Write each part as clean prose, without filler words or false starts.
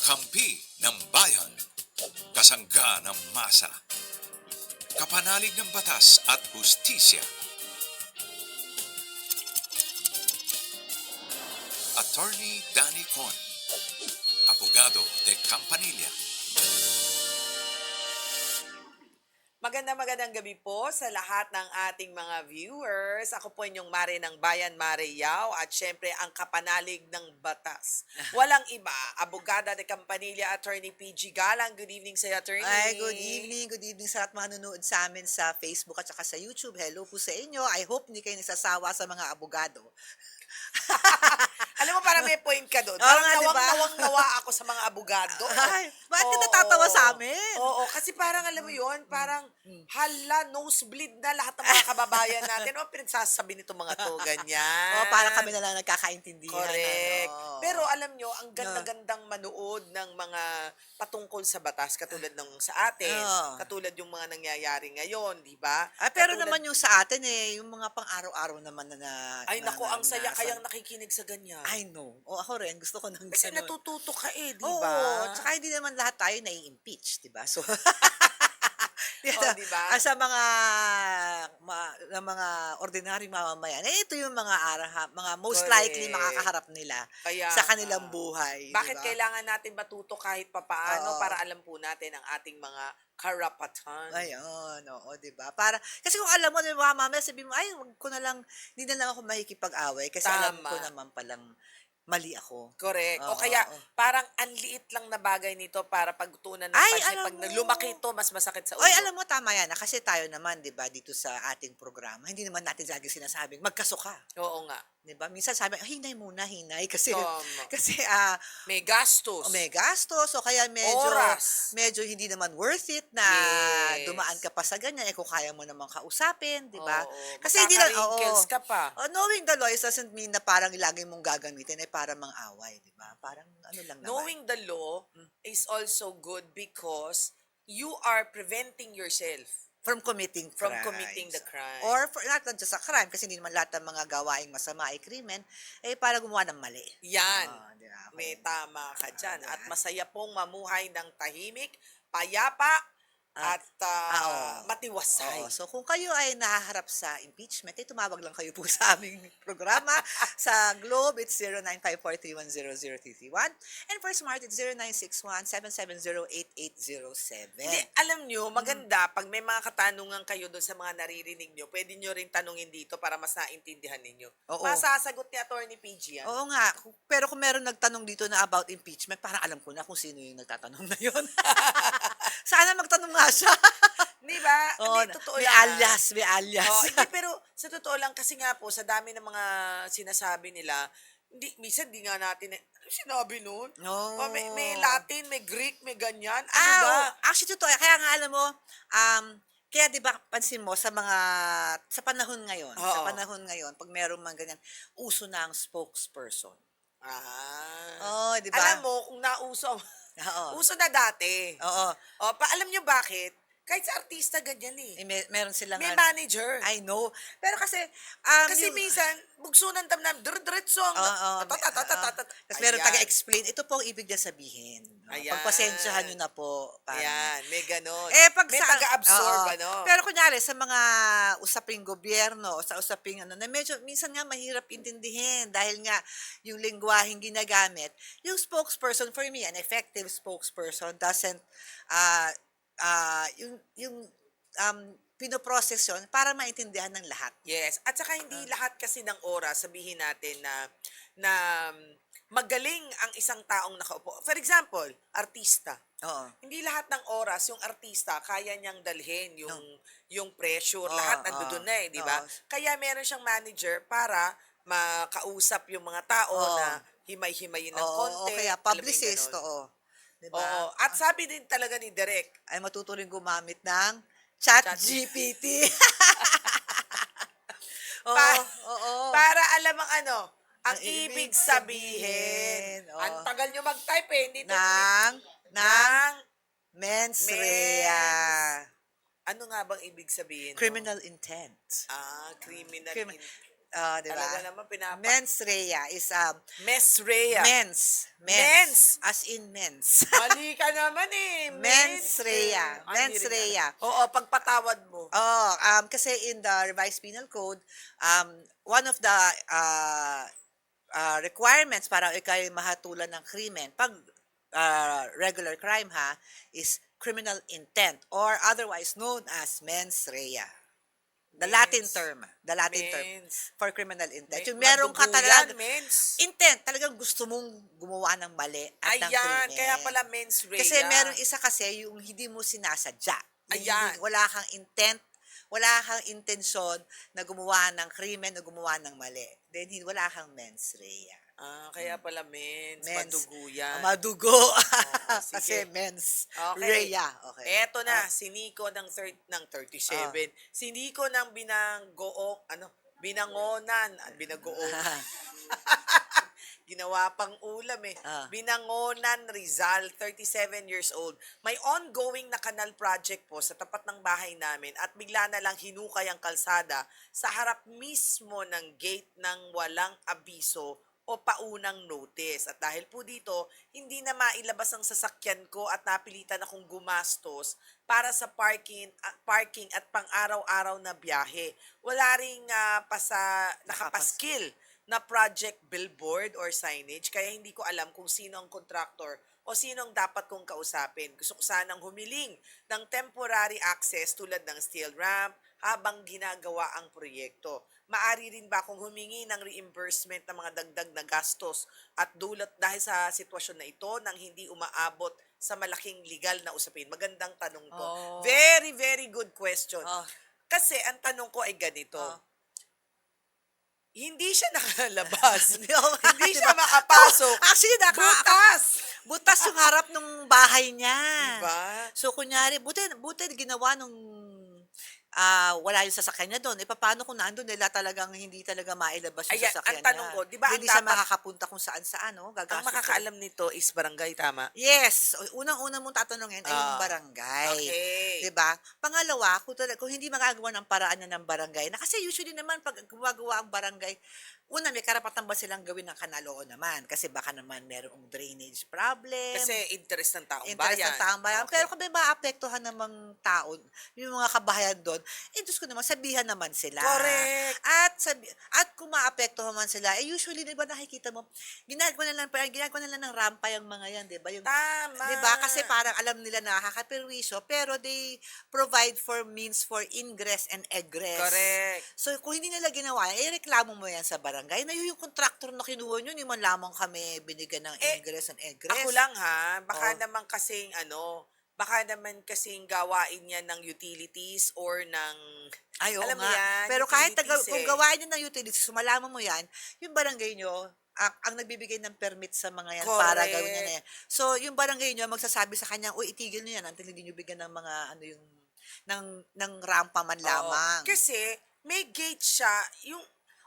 Kakampi ng bayan, kasangga ng masa, kapanalig ng batas at hustisya. Attorney Danny Con, abogado de Campanilla. Magandang gabi po sa lahat ng ating mga viewers. Ako po inyong Mare ng Bayan, Mare Yao, at syempre ang kapanalig ng batas. Walang iba, abogada de Campanilla, Attorney PG Galang. Good evening sa iyo, Attorney. Ay, good evening. Good evening sa lahat manonood sa amin sa Facebook at saka sa YouTube. Hello po sa inyo. I hope hindi kayo nasasawa sa mga abogado. Alam mo, parang may point ka doon. Oo Parang nga, diba? nawang-nawa ako sa mga abogado. Ay, bakit ka Oo. natatawa sa amin? Oo, kasi parang alam mo yun, parang hala, nosebleed na lahat ng mga kababayan natin. Ano pinagsasabi nito mga to, ganyan. Oh, parang kami na lang nagkakaintindihan. Correct. Ano? Pero alam nyo, ang ganda-gandang manood ng mga patungkol sa batas, katulad ng sa atin, Oo. katulad yung mga nangyayari ngayon, di ba? Pero Katulad- naman yung sa atin yung mga pang-araw-araw naman Ay, naku, ang saya naranasan. kayang nakikinig sa ganyan. I know. O ako rin, gusto ko ng Kasi ganun. natututo ka di Oo, ba? tsaka hindi naman lahat tayo nai-impeach, di ba? So, Oh, di ba? Sa mga ordinary mamamayan, ito yung mga most likely Correct. makakaharap nila Kaya sa nga. kanilang buhay. Bakit di ba? kailangan natin matuto kahit papaano Oo. para alam po natin ang ating mga karapatan? Ayun, oo, di ba? Kasi kung alam mo, di ba, mamaya sabihin mo, ay, wag ko na lang, hindi na lang ako makikipag-away kasi alam Tama. ko naman palang mali ako. Correct. O Oo, kaya, oo. parang ang liit lang na bagay nito para pagtuunan ng Ay, pansin. alam Pag mo. lumaki ito, mas masakit sa ulo. Oy, alam mo, tama yan. Kasi tayo naman, di ba, dito sa ating programa, hindi naman natin lagi sinasabing, magkasuka. Oo nga. Di ba? Minsan sabi, hinay muna, hinay. Kasi, Tama. kasi, May gastos. may gastos. So, kaya Oras. medyo hindi naman worth it na Yes. dumaan ka pa sa ganyan. Kung kaya mo namang kausapin, di ba? Oo. Kasi hindi lang, Magkaka-wrinkles ka pa. knowing the laws doesn't mean na parang lagi mong gagamitin ay para mang-away, di ba? Parang ano lang naman. Knowing the law is also good because you are preventing yourself From committing from crimes. committing the crime. Or not just a crime, kasi hindi naman lahat ng mga gawaing masama ay krimen, para gumawa ng mali. Yan. Di ba? May tama ka dyan. diba? At masaya pong mamuhay ng tahimik, payapa, at oo. matiwasay. Oo. So kung kayo ay nahaharap sa impeachment, tumawag lang kayo po sa aming programa sa Globe, it's 0954-310-0331. And for Smart, it's 0961-770-8807. Hindi, alam nyo, maganda, pag may mga katanungan kayo doon sa mga naririnig nyo, pwede nyo rin tanungin dito para mas naintindihan ninyo. Oo. Masasagot ni Attorney PG yan. Oo nga, pero kung meron nagtanong dito na about impeachment, parang alam ko na kung sino yung nagtatanong na yun. Sana magtanong nga siya. Di ba? Oo, Hindi, totoo may yan. may alias. Oh, hindi, pero sa totoo lang, kasi nga po, sa dami ng mga sinasabi nila, minsan di nga natin, ano sinabi nun? Oo. Oh, may Latin, may Greek, may ganyan. Ano ba? Actually, totoo. Kaya nga, alam mo, kaya 'di ba pansin mo sa panahon ngayon, Oo. pag meron man ganyan, uso na ang spokesperson. Ah. 'Di ba? Alam mo, kung nauso, Oo. uso na dati. Oo. Alam nyo bakit? Kahit sa artista, ganyan eh. Meron silang May manager. I know. Pero kasi Kasi minsan, bugso ng damnam, diretso ang... Tapos meron taga-explain, ito po ang ibig niya sabihin. Ayan. Pagpasensyahan nyo na po. Parang, Ayan, may ganon. pag may sa taga-absorb, oo. ano? Pero kunyari, sa mga usaping gobyerno, o sa usaping na medyo, minsan nga mahirap intindihin dahil nga yung lengguwaheng ginagamit, yung spokesperson, for me, an effective spokesperson doesn't, pinoprocess yun para maintindihan ng lahat. Yes. At saka hindi lahat kasi ng oras, sabihin natin na magaling ang isang taong nakaupo. For example, artista. Oo. Hindi lahat ng oras yung artista kaya niyang dalhin yung pressure, Oo, lahat nandoon na di ba? oo. Kaya meron siyang manager para makausap yung mga tao Oo. na himay-himayin ng Oo, konti. kaya alam mo yung publicist, ganon. oo. Diba? Oo. At sabi din talaga ni Direk, Ay matuto rin gumamit ng chat Chat- GPT. Oo, Pa- oo. para alam ang ang Ang ibig ibig sabihin. sabihin, oo. Ang tagal nyo mag-type hindi to. ng ng mens mens. rea. Ano nga bang ibig sabihin? Criminal intent. Criminal. Crimin- Di ba? Talaga naman Mens rea is Mens rea. mens, as in mens. Mali ka naman eh. Mens rea. Ay, Mens hindi rin rea. alam. Oo, pagpatawad mo. Oh, kasi in the revised penal code, one of the requirements para ikay mahatulan ng krimen pag regular crime is criminal intent or otherwise known as mens rea. The Latin Mens. term, the Latin term Mens. for criminal intent. Yung Madugo meron ka yan, talaga mens. intent, talagang gusto mong gumawa ng mali at ng Ayan, krimen. kaya pala mens rea. Kasi meron isa kasi yung hindi mo sinasadya. Yung Ayan. wala kang intent, wala kang intensyon na gumawa ng krimen o gumawa ng mali. Then wala kang mens rea. Kaya pala mens. Mens. Madugo yan. Madugo. sige. Kasi mens Okay. rea. Okay. Eto na, si Nico ng 37. Si Nico ng binangonan. Binagoong. Ginawa pang ulam eh. Binangonan Rizal, 37 years old. May ongoing na kanal project po sa tapat ng bahay namin at bigla na lang hinukay ang kalsada sa harap mismo ng gate ng walang abiso o paunang notice. At dahil po dito, hindi na mailabas ang sasakyan ko at napilitan akong gumastos para sa parking at pang-araw-araw na biyahe. Wala ring nakapaskil na project billboard or signage, kaya hindi ko alam kung sino ang contractor o sino ang dapat kong kausapin. Gusto ko sanang humiling ng temporary access tulad ng steel ramp habang ginagawa ang proyekto. Maari rin ba akong humingi ng reimbursement ng mga dagdag na gastos at dulot dahil sa sitwasyon na ito nang hindi umaabot sa malaking legal na usapin? Magandang tanong to. Very, very good question. Kasi ang tanong ko ay ganito. Hindi siya nakalabas. Hindi siya makapasok. Actually, butas yung harap ng bahay niya. Diba? So, kunyari, buti ginawa nung wala yung sasakyan niya doon. Paano kung nandun nila talagang hindi talaga mailabas yung Ayan, sasakyan ang tanong niya? ko, di ba Hindi ang siya dapat- makakapunta kung saan-saan, no? Ang Gagastos makakaalam nito is barangay, tama? Yes. Unang-una mong tatanungin ay yung barangay. Okay. 'Di ba? Pangalawa, kung hindi magagawa ng paraan na ng barangay, na kasi usually naman pag gumagawa ang barangay, una may karapatan ba silang gawin ng kanal? Oo naman. Kasi baka naman merong drainage problem. Kasi interest ng taong Interest bayan. ng taong bayan. Okay. Pero kung may maapektuhan namang tao, yung mga kabahayan doon, Diyos ko naman, sabihan naman sila. Correct. At kung maapektuhan man sila, usually, di ba nakikita mo, ginagawa na lang ng rampa yung mga yan, di ba? Yung, Tama. di ba? Kasi parang alam nila na nakakaperwisyo, pero they provide for means for ingress and egress. Correct. So, kung hindi nila ginawa, reklamo mo yan sa barangay, na yung contractor na kinuha nyo, hindi man lamang kami binigyan ng ingress and egress. Ako lang ha, baka naman kasing gawain niya ng utilities or ng, Ay, oo alam mo nga. yan, Pero kahit utilities kung gawain nyo ng utilities, sumalaman mo yan, yung barangay nyo, ang nagbibigay ng permit sa mga yan para Correct. gawin yan eh. So, yung barangay nyo, magsasabi sa kanya, uy, itigil nyo yan until hindi nyo bigyan ng mga, ng rampa man lamang. Kasi may gate siya, yung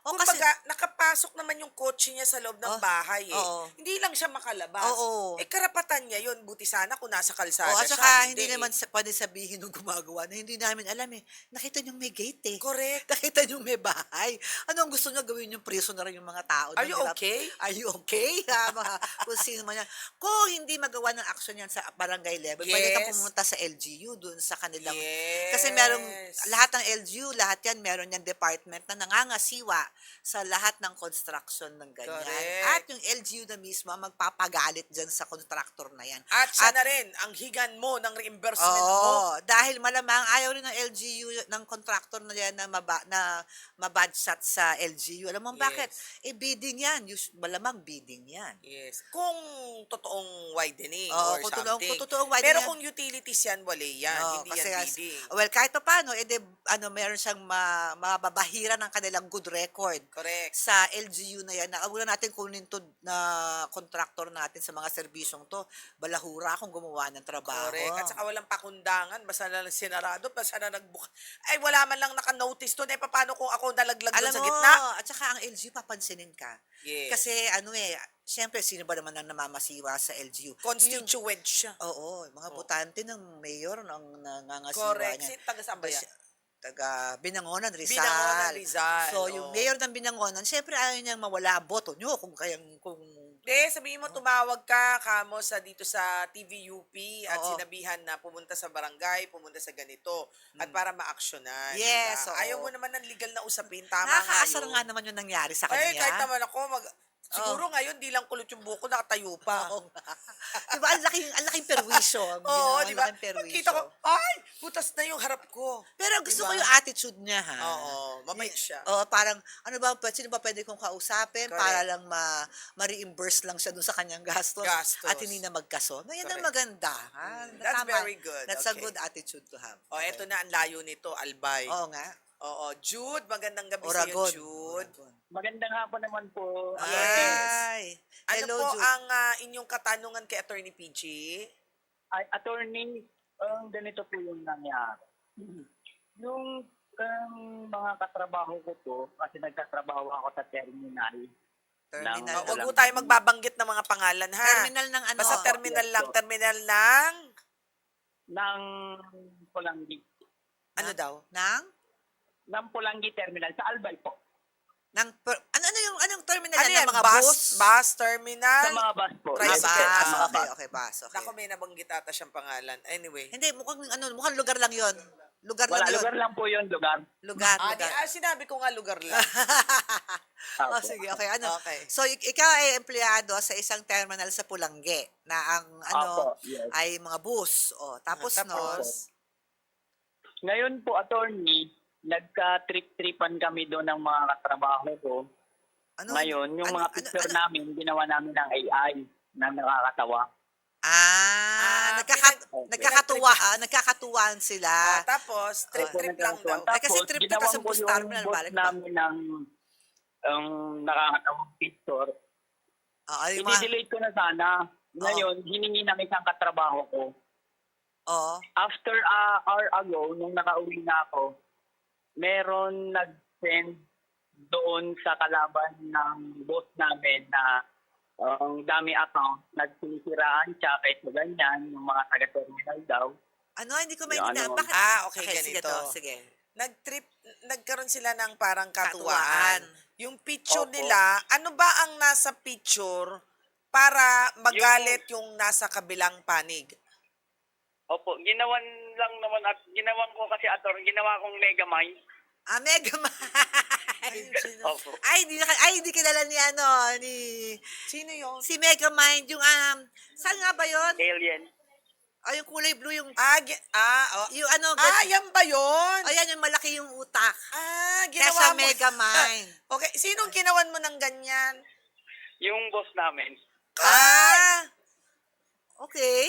kasi- kumbaga, nakapasok naman yung kotse niya sa loob ng bahay eh. oo. Hindi lang siya makalabas. Oo. Karapatan niya yun. Buti sana kung nasa kalsada At siya. saka, hindi naman pwede sabihin nung gumagawa na hindi namin alam eh. Nakita nyo may gate eh. Correct. Nakita nyo may bahay. Ano ang gusto nyo gawin yung prisoner yung mga tao? Are doon, you di ba? okay? Are you okay? Mga kung sino man yan. Kung hindi magawa ng action yan sa barangay level, pwede ka Yes. pumunta sa LGU dun sa kanilang. Yes. Kasi merong, lahat ng LGU, lahat yan, meron yan department na nangangasiwa sa lahat ng construction ng ganyan. Correct. At yung LGU na mismo ang magpapagalit dyan sa contractor na yan. At siya na rin, ang higan mo ng reimbursement mo. Oo, dahil malamang ayaw rin ng LGU, ng contractor na yan na mabad shot sa LGU. Alam mo Yes. bakit? Bidding yan. Malamang bidding yan. Yes. Kung totoong widening Oo, or kung something. totoong widening Pero yan. kung utilities yan, wala yan. Oo, Hindi kasi yan bidding. well, kahit pa paano, meron siyang mababahira ng kanilang good record Correct. sa LGU na yan. Wala natin kunin to na contractor natin sa mga serbisyong to. Balahura kung gumawa ng trabaho. Correct. At saka walang pakundangan. Basta na sinarado, basta na nagbuka. Ay, wala man lang naka-notice doon. Paano kung ako nalaglag doon Alam sa mo, gitna? at saka ang LGU, papansinin ka. Yes. Kasi siyempre, sino ba naman ang namamasiwa sa LGU? Constituent siya. Oo, mga botante ng mayor ng nangangasiwa Correct. niya. Taga saan ba yan? taga Binangonan, Rizal. Binangonan, Rizal, So, yung oo. mayor ng Binangonan, syempre ayaw niyang mawala ang boto niyo kung Hindi, sabihin mo tumawag ka kamo dito sa TVUP at Oo. sinabihan na pumunta sa barangay, pumunta sa ganito at para maaksyonan. Yes, diba? oo. Ayaw mo naman ng legal na usapin, tama nakakaasar yun. nga naman yung nangyari sa Ay, kanya. kahit naman ako, siguro ngayon di lang kulot yung buko, nakatayo pa. Oo nga. Diba, ang laking perwisyo. Oo, ang di ba? laking perwisyo. Pagkita ko, ay, butas na yung harap ko. Pero gusto Diba? ko yung attitude niya, ha? Oo, mabait siya. Oo, parang, sino ba pwede kong kausapin Correct. para lang ma-reimburse lang siya dun sa kanyang gastos, Gastos. at hindi na magkaso. Yan ang Correct. maganda. Ha? That's Tama. very good. That's a Okay. good attitude to have. O, eto na ang layo nito, Albay. Oo nga. Oo, Jude, magandang gabi Oragon. sa'yo, Jude. Oragon. Magandang hapon naman po. Ay. Ano Hello, po Jude. ang inyong katanungan kay Attorney PG? Ay, attorney, ganito po yung nangyari. Yung mga katrabaho ko po, kasi nagtatrabaho ako sa terminal. Terminal. Huwag Walang- po tayo magbabanggit ng mga pangalan, ha? Terminal ng ano? Basta terminal Yes, lang. po. Terminal ng... Ng Pulanggi. Ano daw? Ng? Ng Pulanggi Terminal, sa Albay po. Anong terminal Ano yan? yan? Ng mga Bus? bus? Bus terminal? Sa mga bus po. Tricycle. Yes, po, Bus. sa mga Okay, bus. okay, bus. Okay. Naku, may nabanggit ata siyang pangalan. Anyway. Hindi, mukhang lugar lang yon. Lugar Wala, lang yun. lugar lang po yun, lugar. Lugar, Di, lugar. sinabi ko nga lugar lang. Oh, Opo. sige, okay. Ano? Okay. So, ikaw ay empleyado sa isang terminal sa Pulangge na ang Opo, yes. ay mga bus. O, tapos, Tapos? Ngayon po, attorney, nagka-trip-tripan kami doon ng mga katrabaho ko. ano? Ngayon, yung mga picture namin, ginawa namin ng AI na nakakatawa. Ah, Nagkakatuwaan sila. Tapos, trip-trip lang daw. Ay, kasi Tapos, trip-trip ka sa ginawan ko bus yung terminal, boss balik ba? namin ng nakakatawang picture. Yung mga, I-delete ko na sana. Ngayon, hiningi ng isang katrabaho ko. oo. After a hour ago, nung nakauwi na ako, meron nag-send doon sa kalaban ng boss namin na ang dami account, nagsinisiraan siya kahit sa ganyan, yung mga taga-terminal daw. Hindi ko Yung maintindihan. ano? Bakit? Okay, sige ganito. to, sige. Nagkaroon sila ng parang Katuwaan. katuwaan. Yung picture Opo. nila, ano ba ang nasa picture para magalit yung nasa kabilang panig? Opo, ginawan lang naman at ginawan ko kasi ginawa kong Megamind. Megamind. Opo. Hindi kilala ni Sino yun? si Megamind, yung, saan nga ba yun? Alien. Yung kulay blue, yung, Oh. yung Yan ba yun? ayan, yung malaki yung utak. Ginawa Kesa mo. Megamind. Okay, sinong ginawan mo ng ganyan? Yung boss namin. Okay.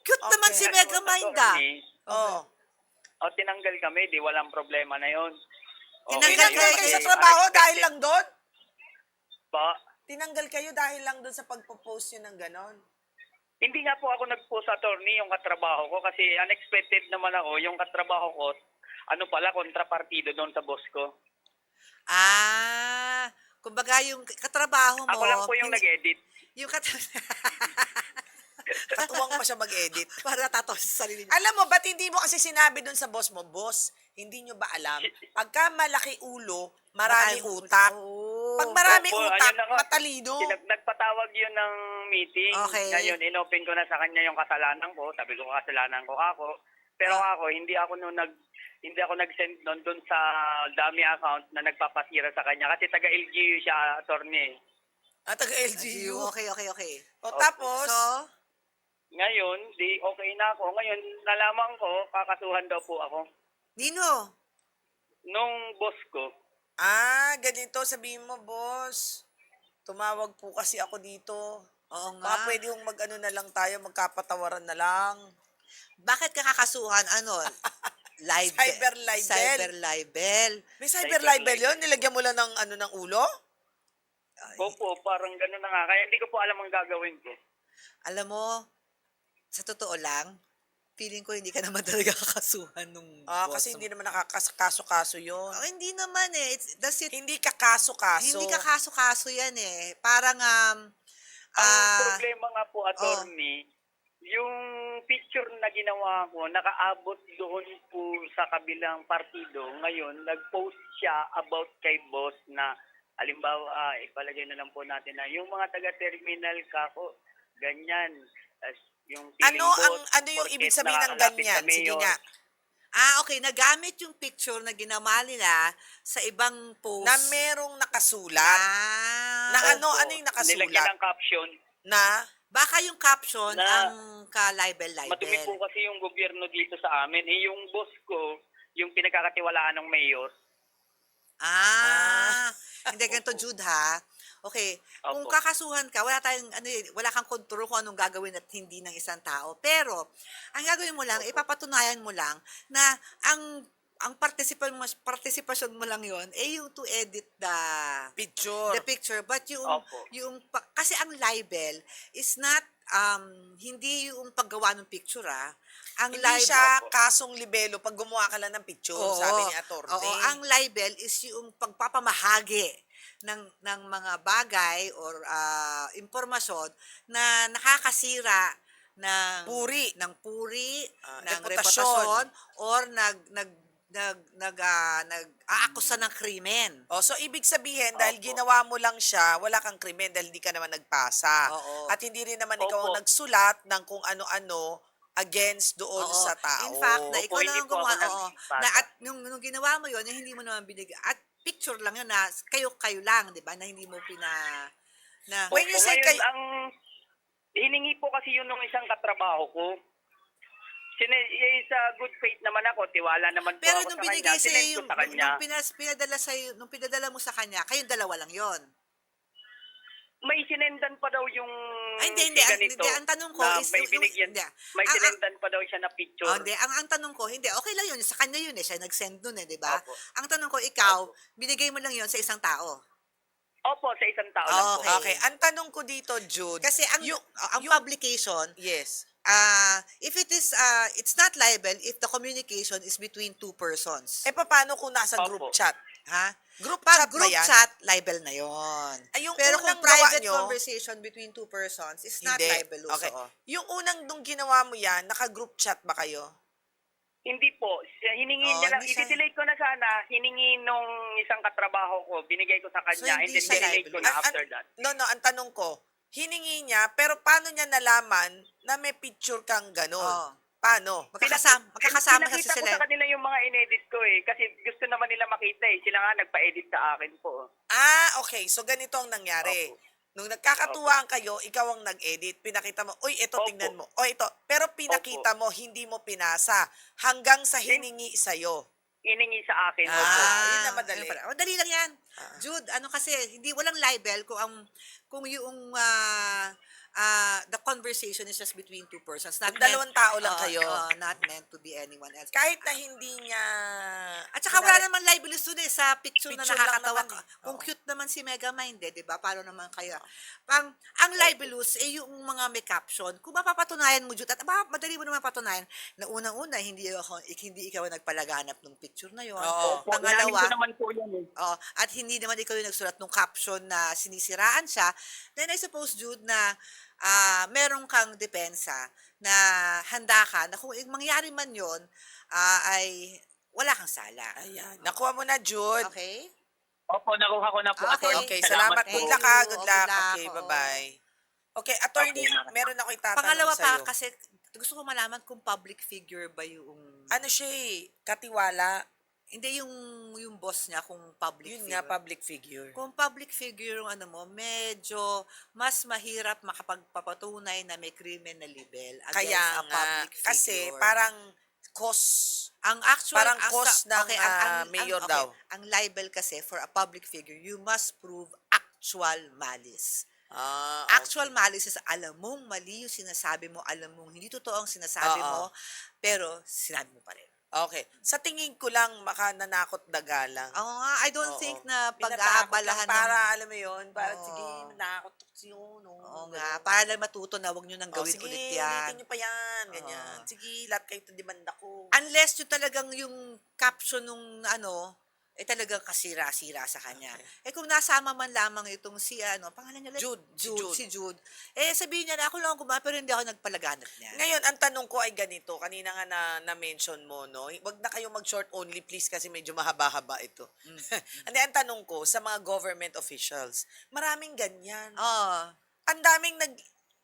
Cute Okay. naman si Megamind, Oh. Tinanggal kami, di walang problema na yun. Tinanggal Tinanggal kayo kayo eh. sa trabaho dahil lang doon? Pa, Tinanggal kayo dahil lang doon sa pagpo-post yun ng ganon? hindi nga po ako nag-post attorney yung katrabaho ko kasi unexpected naman ako. Yung katrabaho ko, kontrapartido doon sa boss ko. Kumbaga yung katrabaho mo. Ako lang po yung nag-edit. Yung Katuwang pa siya mag-edit. para tatawa sa sarili niya. Alam mo, ba't hindi mo kasi sinabi doon sa boss mo, boss, hindi nyo ba alam? Pagka malaki ulo, marami utak. Pag marami Opo, utak, ayun na nga. matalino. Nagpatawag yun ng meeting. Okay. Ngayon, inopen ko na sa kanya yung kasalanan ko. Sabi ko, kasalanan ko ako. Pero ako, hindi ako nag-send doon sa dami account na nagpapasira sa kanya. Kasi taga-LGU siya, attorney. Taga-LGU. Okay. O tapos, So, Ngayon, di okay na ako. Ngayon, nalaman ko, kakasuhan daw po ako. Nino, Nung boss ko, ganito, sabihin mo, boss. Tumawag po kasi ako dito. oo Baka nga. pwede yung mag-ano na lang tayo, magkapatawaran na lang. Bakit ka kakasuhan? Cyber libel. Cyber libel. May cyber Cyber libel libel. yun? Nilagyan mo lang ng ng ulo? opo, parang gano'n na nga. Kaya hindi ko po alam ang gagawin ko. Alam mo, sa totoo lang, feeling ko hindi ka naman talaga kakasuhan nung boss Kasi mo. hindi naman nakakaso-kaso yun. Hindi naman eh. That's it. Hindi ka kaso-kaso. Hindi ka kaso-kaso yan eh. Parang, Ang problema nga po, attorney, Yung picture na ginawa ko, nakaabot doon po sa kabilang partido. Ngayon, nag-post siya about kay boss na, halimbawa, ipalagay na lang po natin na yung mga taga-terminal kako, ganyan. As yung feeling Ano yung ibig porket sabihin ng nakakalapit ganyan? sa Sige mayor. nga. Okay, nagamit yung picture na ginawa nila sa ibang post. Na merong nakasulat. Na Ah, ano Opo, yung nakasulat? nilagyan ng caption Na baka yung caption Na ang ka-libel-libel. madumi po kasi yung gobyerno dito sa amin. Yung boss ko, yung pinagkakatiwalaan ng mayor. Hindi ganito, Jude, ha? Okay, kung Opo. kakasuhan ka, wala kang kontrol kung anong gagawin at hindi ng isang tao. Pero, ang gagawin mo lang, ipapatunayan mo lang na ang partisipasyon mo lang yon yung to edit picture. the picture, but Opo. kasi ang libel is not hindi yung paggawa ng picture, ang Hindi libel siya Opo. kasong libelo pag gumawa ka lang ng picture, sabi ni attorney. Oo, ang libel is yung pagpapamahagi ng mga bagay or impormasyon na nakakasira ng Puri. puri, Ah, ng reputasyon. reputasyon, or nag-aakusa ng krimen. So ibig sabihin, dahil Opo. ginawa mo lang siya, wala kang krimen dahil hindi ka naman nagpasa. Oo. At hindi rin naman ikaw ang Opo. nagsulat ng kung ano-ano against doon Oo. sa tao. In fact, na ikaw Opo, lang hindi ang po ako gumawa, nagpasa. na at nung ginawa mo yun, hindi mo naman binigay, at picture lang yun na kayo lang, di ba, na hindi mo na, When you Opo, say ngayon, kayo- ang hiningi po kasi yun ng isang katrabaho ko. Sa good faith naman ako, tiwala naman po pero ako nung sa binigay kanya. sa Sinend ko yung, sa kanya. nung pinadala mo sa kanya, kayong dalawa lang yon. May sinendan pa daw yung Hindi, si ganito, ang tanong ko na is, may binigyan, hindi. may Ang- sinendan pa daw siya na picture. Hindi, ang tanong ko, hindi, okay lang yun, sa kanya yun siya nag-send nun di ba? Opo. Ang tanong ko, ikaw, Opo. binigay mo lang yun sa isang tao. Opo, sa isang tao lang po. Okay. Okay, ang tanong ko dito, Jude. Kasi ang yung- publication, Yes. if it is, it's not libel if the communication is between two persons. Paano kung nasa Opo. group chat? Ha? Group Pag chat ba group yan? chat, libel na yon. Ay, yung Pero unang kung private gawa nyo- conversation between two persons, is not Hindi. libelous. Okay. oo. Yung unang nung ginawa mo yan, naka-group chat ba kayo? Hindi po. Hiningi Oh, niya lang, hindi siya- i-delete ko na sana, hiningi nung isang katrabaho ko, binigay ko sa So, kanya, hindi and then siya dinelete ko libelous. na after that. No, ang tanong ko, hiningi niya, pero paano niya nalaman na may picture kang ganun? Oo. Paano? Magkakasama kasi Pinakita ko sila. sa kanila yung mga inedit ko kasi gusto naman nila makita Sila nga nagpa-edit sa akin po. Okay. So, ganito ang nangyari. Opo. Nung nagkakatuwaan kayo, ikaw ang nag-edit. Pinakita mo, uy, ito, Opo. tingnan mo. O, ito. Pero pinakita mo, hindi mo pinasa. Hanggang sa hiningi sa'yo. Hiningi sa akin. Opo. Yun na madali. Yun pala. Dali lang yan. Jude, kasi, walang libel kung yung the conversation is just between two persons. Not Kung dalawang tao lang Oo, kayo. not meant to be anyone else. Kahit na hindi niya... At saka wala naman libelous dun sa picture na Picture lang nakakatawa. naman Kung Oo. cute naman si Megamind, di ba? Paano naman kayo? Ang libelous, yung mga may caption, kung mapapatunayan mo, Jude, at madali mo naman patunayan, na unang-una, hindi ikaw ang nagpalaganap ng picture na yon. Oo. Opo, inamin Pangalawa, ko naman po yan at hindi naman ikaw yung nagsulat ng caption na sinisiraan siya, then I suppose, Jude, na meron kang depensa na handa ka na kung mangyari man yon ay wala kang sala. Ayan. Nakuha mo na, Jude. Okay? Opo, nakuha ko na po. Okay. attorney. Okay, salamat. Thank Good you. luck ha. Good Oh, luck. good luck. Okay, Oo. bye-bye. Okay, attorney, Okay. meron ako itatanong Pangalawa sa'yo. pa, kasi gusto ko malaman kung public figure ba yung... Ano siya katiwala. Hindi yung boss niya kung public Yun figure. nga, public figure. Kung public figure yung mo, medyo mas mahirap makapagpapatunay na may krimen na libel against Kaya a nga, public figure. kasi parang cause. ang actual parang cause ng, mayor daw. Ang libel kasi for a public figure, you must prove actual malice. Okay. Actual malice is alam mong mali yung sinasabi mo, alam mong hindi totoo ang sinasabi Oo. mo, pero sinabi mo pa rin. Okay. Sa tingin ko lang, nanakot daga lang. Oo nga, I don't Oo. think na Pinatakot pag-aabalahan lang para, alam mo yun, para Oo. sige, nakot yun. Oo nga, para lang matuto na huwag nyo nang gawin sige, ulit yan. ulitin nyo pa yan, ganyan. Oo. Sige, lahat kayo ito demanda ko. Unless yung talagang yung caption nung talagang kasira-sira sa kanya. Kung nasama man lamang itong si pangalan niya ulit? Jude, si Jude. Si Jude. Sabihin niya na ako lang gumawa, pero hindi ako nagpalaganap niya. Ngayon, ang tanong ko ay ganito. Kanina nga na-mention mo, no? Wag na kayo mag-short only, please, kasi medyo mahaba-haba ito. Hindi, ang tanong ko, sa mga government officials, maraming ganyan. Oo. Ang daming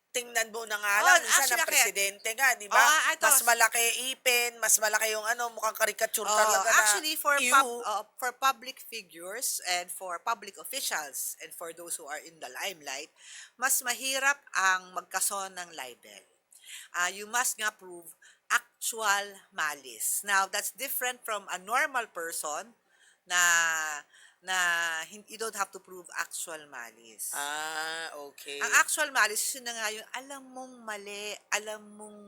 tingnan mo na nga Oh, lang, isa actually, ng presidente nga, di ba? Oh, ito. Mas malaki ipin, mas malaki yung mukhang karikature Oh, talaga na. actually, for Ew. for public figures and for public officials and for those who are in the limelight, mas mahirap ang magkaso ng libel. You must nga prove actual malice. Now, that's different from a normal person na you don't have to prove actual malice. Okay. Ang actual malice, yun na nga yung alam mong mali, alam mong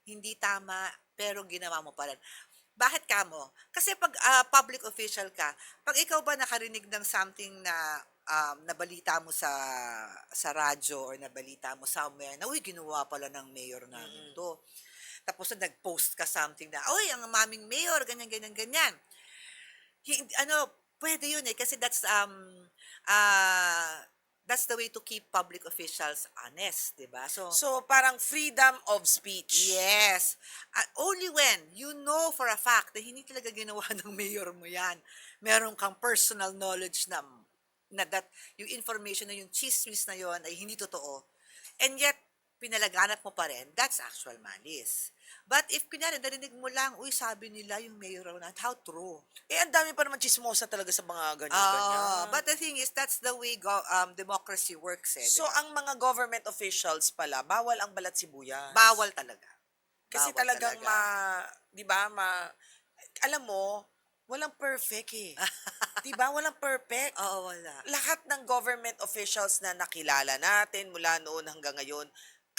hindi tama, pero ginawa mo pa rin. Bakit ka mo? Kasi pag public official ka, pag ikaw ba nakarinig ng something na nabalita mo sa radyo or nabalita mo somewhere na, uy, ginawa pala ng mayor namin to. Tapos na nag-post ka something na, uy, ang maming mayor, ganyan, ganyan, ganyan. Pwede yun kasi that's the way to keep public officials honest, di ba? So, parang freedom of speech. Yes. Only when you know for a fact na hindi talaga ginawa ng mayor mo yan, meron kang personal knowledge na that yung information na yung chismis na yon ay hindi totoo, and yet pinalaganap mo pa rin, that's actual malice. But if kunyari, narinig mo lang, uy, sabi nila yung mayor raw na, how true? Ang dami pa naman chismosa talaga sa mga ganyan-ganyan. But the thing is, that's the way democracy works. So, diba? ang mga government officials pala, bawal ang balat sibuyas. Bawal talaga. Kasi Bawal talagang talaga. di ba, alam mo, walang perfect eh. Di ba? Walang perfect. Oo, wala. Lahat ng government officials na nakilala natin mula noon hanggang ngayon,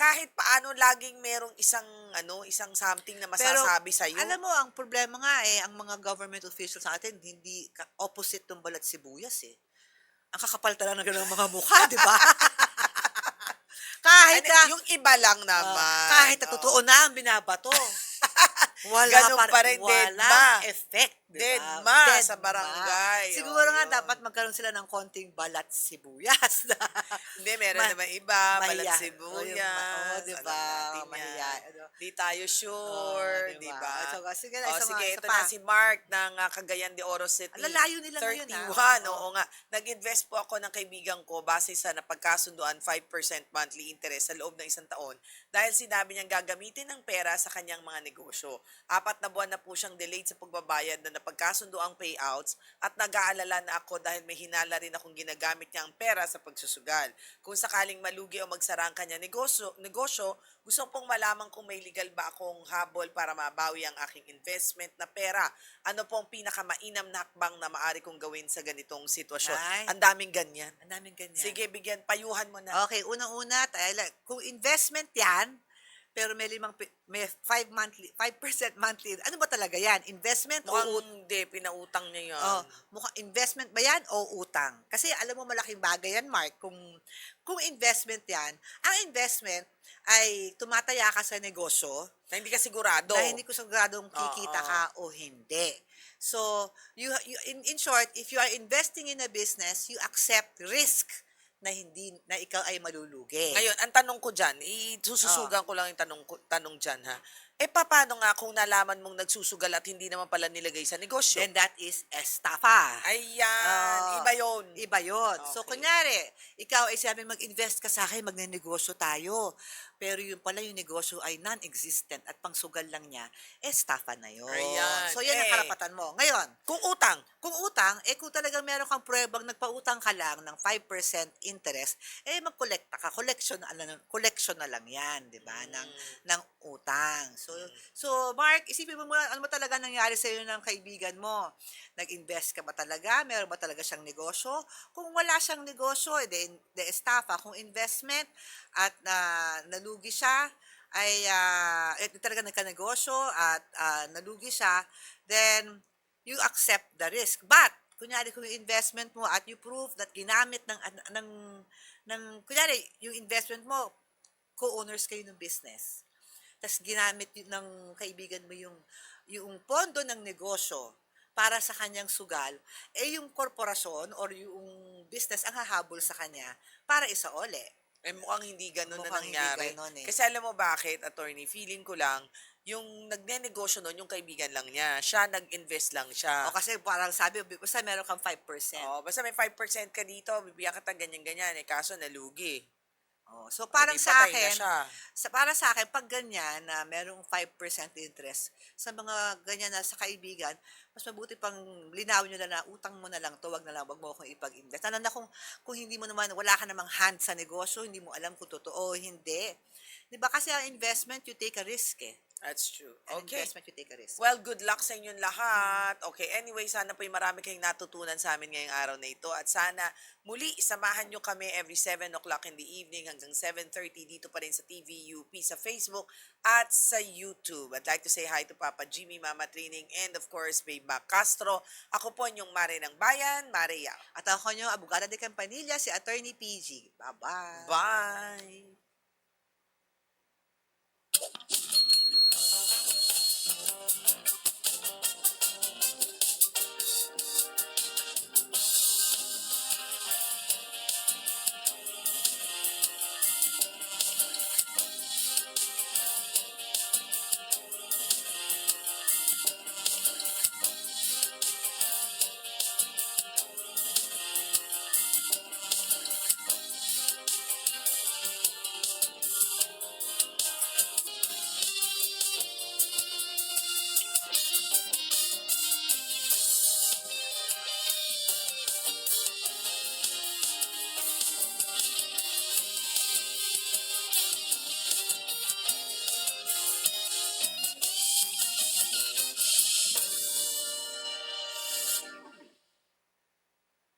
kahit paano laging merong isang something na masasabi sa iyo. Alam mo, ang problema nga ang mga government officials natin, hindi opposite ng balat sibuyas eh. Ang kakapal talaga ng mga mukha, di ba? Kahit yung iba lang naman. kahit na totoo na ang binabato. Wala Ganun pa rin, dead ma. walang effect, diba? Dead ma Dead sa ma. barangay. Siguro nga Yun. dapat magkaroon sila ng konting balat sibuyas. Hindi, meron naman iba, balat mahiya. sibuyas. Diba? Alam natin Mahiya. yan. Di tayo sure, Diba? diba? Sige na, isa Ito pa. na si Mark ng Cagayan de Oro City. Ang lalayo nila ngayon, 31, oo nga. Nag-invest po ako ng kaibigan ko base sa napagkasunduan 5% monthly interest sa loob ng isang taon dahil sinabi niyang gagamitin ng pera sa kanyang mga negosyo. 4 na buwan na po siyang delayed sa pagbabayad na napagkasundo ang payouts at nag-aalala na ako dahil may hinala rin akong ginagamit niya ang pera sa pagsusugal. Kung sakaling malugi o magsara ang kanya negosyo, gusto pong malaman kung may legal ba akong habol para mabawi ang aking investment na pera. Ano pong pinakamainam na hakbang na maaari kong gawin sa ganitong sitwasyon? Ay. Ang daming ganyan. Ang daming ganyan. Sige, payuhan mo na. Okay, unang-una, kung investment yan, pero may 5% monthly, ano ba talaga yan? Investment o Mukhang hindi, pinautang niya yan. investment ba yan o utang? Kasi alam mo malaking bagay yan, Mark, kung investment yan, ang investment ay tumataya ka sa negosyo Na hindi ka sigurado. na hindi ko siguradong kikita Oo. ka o hindi. So, in short, if you are investing in a business, you accept risk na ikaw ay malulugi. Ngayon, ang tanong ko dyan, sususugan ko lang yung tanong dyan, ha? Paano nga kung nalaman mong nagsusugal at hindi naman pala nilagay sa negosyo? Then that is estafa. Ayan, iba yun. Iba yun. So, Okay. kunyari, ikaw ay sabi, mag-invest ka sa akin, magnenegosyo tayo. Pero yung pala yung negosyo ay non-existent at pangsugal lang niya, estafa na yun. Ayan. So, yan ang karapatan mo. Ngayon, Kung utang, kung kung talagang meron kang pruebang nagpautang ka lang ng 5% interest, mag-collecta ka. Collection na lang yan, di ba? Ng utang. So, Mark, isipin mo muna, ano ba talaga nangyari sa iyo ng kaibigan mo? Nag-invest ka ba talaga? Meron ba talaga siyang negosyo? Kung wala siyang negosyo, de estafa. Kung investment at nalugi siya, ay talaga nagka-negosyo at nalugi siya, then you accept the risk. But, kunyari kung yung investment mo at you prove that ginamit kunyari yung investment mo, co-owners kayo ng business. Tapos ginamit ng kaibigan mo yung pondo ng negosyo para sa kanyang sugal, eh yung korporasyon or yung business ang hahabol sa kanya para isaoli. Eh, mukhang hindi gano'n na Mukhang hindi nangyari. gano'n, eh. Kasi alam mo bakit, attorney? Feeling ko lang, yung nagnenegosyo nun, yung kaibigan lang niya. Siya, nag-invest lang siya. O kasi parang sabi, basta meron kang 5%. Oh, basta may 5% ka dito, bibigyan kita ganyan-ganyan. Eh, kaso nalugi. Oh, so O, parang di sa patay na akin, siya. para sa akin, pag ganyan na merong 5% interest sa mga ganyan na sa kaibigan, mas mabuti pang linawin nyo na na utang mo na lang to, wag na lang, wag mo akong ipag-invest. Ano na kung hindi mo naman, wala ka namang hand sa negosyo, hindi mo alam kung totoo o hindi. 'Di ba? Kasi ang investment, you take a risk eh. That's true. An Okay. investment, you take a risk. Well, good luck sa inyong lahat. Okay, anyway, sana po'y marami kayong natutunan sa amin ngayong araw na ito. At sana muli, samahan nyo kami every 7 o'clock in the evening hanggang 7:30 dito pa rin sa TVUP, sa Facebook at sa YouTube. I'd like to say hi to Papa Jimmy, Mama Trining, and of course, Babe Mac Castro. Ako po yung Mare ng Bayan, Mare Yao. At ako nyo, abogada de Campanilla, si Attorney PG. Bye-bye. Bye!